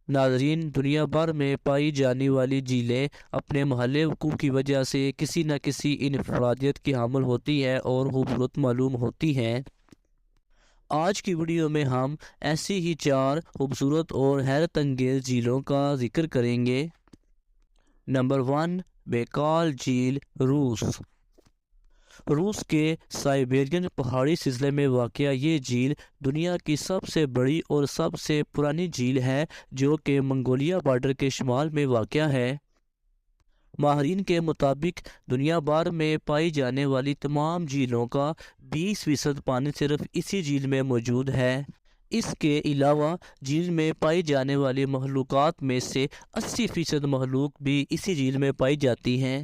ناظرین، دنیا بھر میں پائی جانے والی جھیلیں اپنے محلِ وقوع کی وجہ سے کسی نہ کسی انفرادیت کی حامل ہوتی ہیں اور خوبصورت معلوم ہوتی ہیں۔ آج کی ویڈیو میں ہم ایسی ہی 4 خوبصورت اور حیرت انگیز جھیلوں کا ذکر کریں گے۔ نمبر 1، بیکال جھیل، روس۔ روس کے سائبیرین پہاڑی سلسلے میں واقع یہ جھیل دنیا کی سب سے بڑی اور سب سے پرانی جھیل ہے، جو کہ منگولیا بارڈر کے شمال میں واقع ہے۔ ماہرین کے مطابق دنیا بھر میں پائی جانے والی تمام جھیلوں کا 20% پانی صرف اسی جھیل میں موجود ہے۔ اس کے علاوہ جھیل میں پائی جانے والی مخلوقات میں سے 80% مخلوق بھی اسی جھیل میں پائی جاتی ہیں۔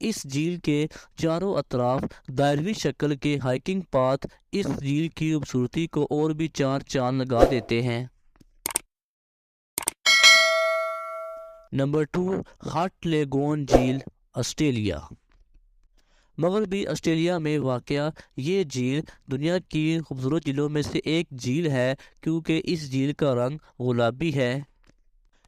اس جھیل کے چاروں اطراف دائرہوی شکل کے ہائکنگ پاتھ اس جھیل کی خوبصورتی کو اور بھی 4 چاند لگا دیتے ہیں۔ نمبر 2، ہٹ لیگون جھیل، آسٹریلیا۔ مغربی آسٹریلیا میں واقع یہ جھیل دنیا کی خوبصورت جھیلوں میں سے ایک جھیل ہے، کیونکہ اس جھیل کا رنگ گلابی ہے۔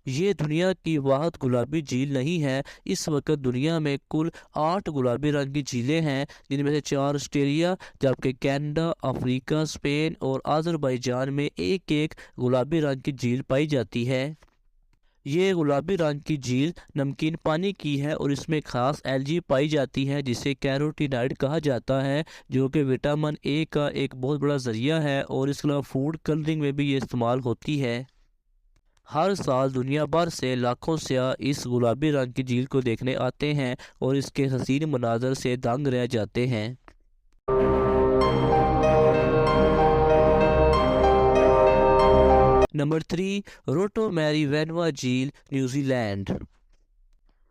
یہ دنیا کی واحد گلابی جھیل نہیں ہے۔ اس وقت دنیا میں کل 8 گلابی رنگ کی جھیلیں ہیں، جن میں سے 4 آسٹریلیا، جبکہ کینیڈا، افریقہ، اسپین اور آذربائیجان میں ایک ایک گلابی رنگ کی جھیل پائی جاتی ہے۔ یہ گلابی رنگ کی جھیل نمکین پانی کی ہے اور اس میں خاص ایلجی پائی جاتی ہے جسے کیروٹینائڈ کہا جاتا ہے، جو کہ وٹامن اے کا ایک بہت بڑا ذریعہ ہے، اور اس کے علاوہ فوڈ کلرنگ میں بھی یہ استعمال ہوتی ہے۔ ہر سال دنیا بھر سے لاکھوں سیاح اس گلابی رنگ کی جھیل کو دیکھنے آتے ہیں اور اس کے حسین مناظر سے دنگ رہ جاتے ہیں۔ نمبر 3، روٹو میری وینوا جھیل، نیوزی لینڈ۔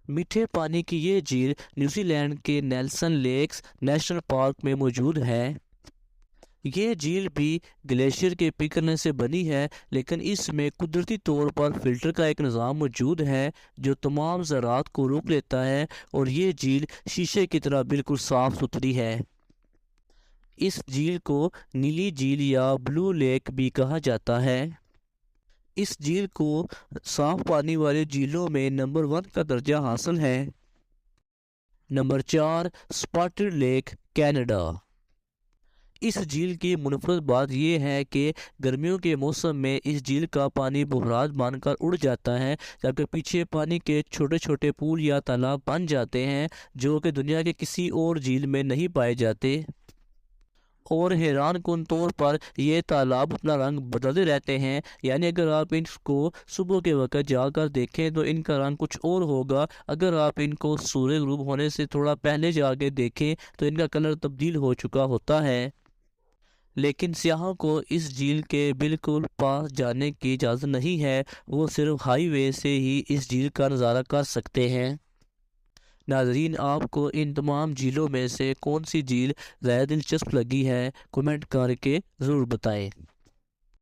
میٹھے پانی کی یہ جھیل نیوزی لینڈ کے نیلسن لیکس نیشنل پارک میں موجود ہے۔ یہ جھیل بھی گلیشیئر کے پگھلنے سے بنی ہے، لیکن اس میں قدرتی طور پر فلٹر کا ایک نظام موجود ہے جو تمام ذرات کو روک لیتا ہے، اور یہ جھیل شیشے کی طرح بالکل صاف ستھری ہے۔ اس جھیل کو نیلی جھیل یا بلو لیک بھی کہا جاتا ہے۔ اس جھیل کو صاف پانی والی جھیلوں میں نمبر 1 کا درجہ حاصل ہے۔ Number 4، spotted lake, Canada. اس جھیل کی منفرد بات یہ ہے کہ گرمیوں کے موسم میں اس جھیل کا پانی بخارات بن کر اڑ جاتا ہے، جبکہ پیچھے پانی کے چھوٹے چھوٹے پول یا تالاب بن جاتے ہیں جو کہ دنیا کے کسی اور جھیل میں نہیں پائے جاتے، اور حیران کن طور پر یہ تالاب اپنا رنگ بدلتے رہتے ہیں۔ یعنی اگر آپ ان کو صبح کے وقت جا کر دیکھیں تو ان کا رنگ کچھ اور ہوگا، اگر آپ ان کو سورج غروب ہونے سے تھوڑا پہلے جا کے دیکھیں تو ان کا کلر تبدیل ہو چکا ہوتا ہے۔ لیکن سیاحوں کو اس جھیل کے بالکل پاس جانے کی اجازت نہیں ہے، وہ صرف ہائی وے سے ہی اس جھیل کا نظارہ کر سکتے ہیں۔ ناظرین، آپ کو ان تمام جھیلوں میں سے کون سی جھیل زیادہ دلچسپ لگی ہے، کمنٹ کر کے ضرور بتائیں۔